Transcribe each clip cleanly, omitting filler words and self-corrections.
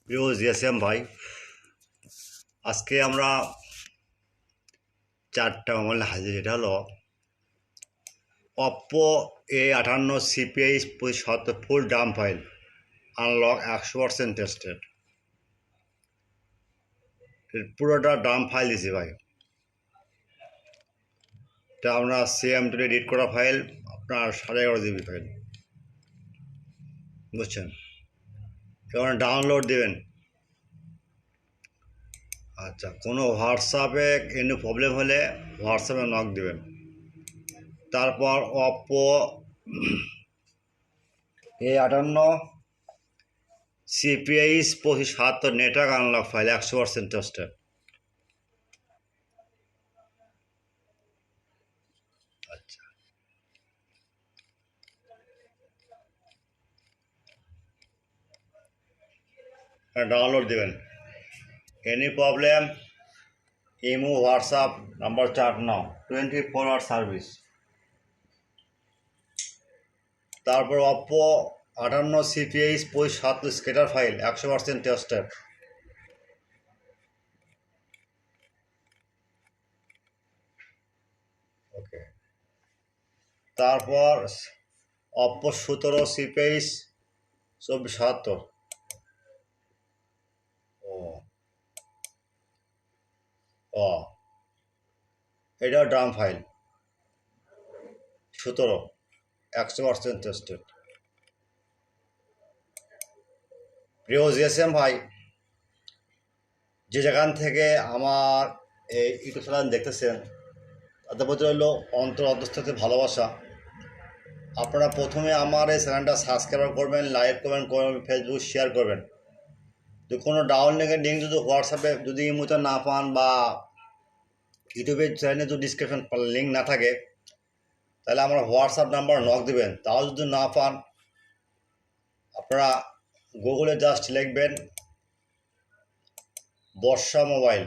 প্রিয় জিএসএম ভাই, আজকে আমরা 4টা মোবাইল হাজির। এটা হলো OPPO A58 CPH2577 ফুল ডাম ফাইল, আনলক 100% টেস্টেড। পুরোটা ডাম ফাইল দিছি ভাই। এটা আমরা CM2 এডিট করা ফাইল, আপনার 11.5 GB ফাইল, বুঝছেন? এবার ডাউনলোড দেবেন। আচ্ছা, কোনো হোয়াটসঅ্যাপে এনে প্রবলেম হলে হোয়াটসঅ্যাপে নক দেবেন। তারপর OPPO A58 CPH2577 network unlock file 100% tested. আচ্ছা, ডাউনলোড দেবেন। Any problem imo WhatsApp number 4 now 24 hour service. তারপর OPPO A58 CPH2577 scatter file 100% tested. Okay, তারপর OPPO A17 CPH2477। ও এটা ড্রাম ফাইল 17 100% টেস্টেড। প্রিয় জিএসএম ভাই, যে যেখান থেকে আমার এই ইউটিউব চ্যানেল দেখতেছেন তাদের প্রতি হলো অন্তঃস্থ ভালোবাসা। আপনারা প্রথমে আমার এই চ্যানেলটা সাবস্ক্রাইব করবেন, লাইক করবেন, ফেসবুক শেয়ার করবেন। তো কোনো ডাউনলোডের লিঙ্ক যদি হোয়াটসঅ্যাপে যদি ইমোতে না পান বা ইউটিউবের চ্যানেলে যদি ডিসক্রিপশন লিঙ্ক না থাকে, তাহলে আমার হোয়াটসঅ্যাপ নাম্বার নক দেবেন। তাও যদি না পান, আপনারা গুগলে জাস্ট লিখবেন বর্ষা মোবাইল,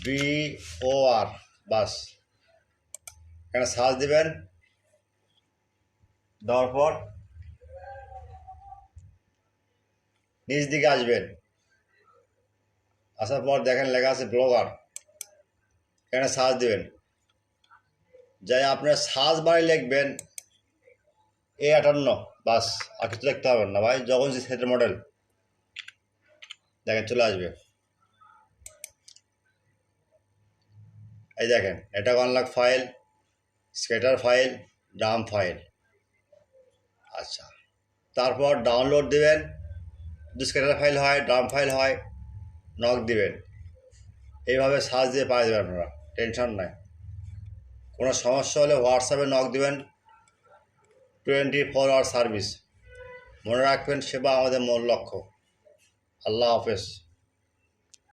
BOR, বাস এখানে সার্চ দেবেন। দেওয়ার পর নিচ দিকে আসবেন, আসার পর দেখেন লেখা আছে ব্লগার, এখানে সার্চ দেবেন। যাই আপনার সার্চ বারে লিখবেন A58, বাস, আর কিছু লিখতে হবে না ভাই। যখন যে সেটের মডেল দেখেন চলে আসবে। এই দেখেন, এটা unlock file, স্কেটার file, Dam file. আচ্ছা, তারপর ডাউনলোড দেবেন। যদি স্কেটার ফাইল হয়, ডাম ফাইল হয়, নক দিবেন। এইভাবে সার্চ দিয়ে পাই দেবেন আপনারা, টেনশন নাই। কোনো সমস্যা হলে হোয়াটসঅ্যাপে নক দেবেন। 24 আওয়ার সার্ভিস। মনে রাখবেন, সেবা আমাদের মূল লক্ষ্য। আল্লাহ হাফেজ।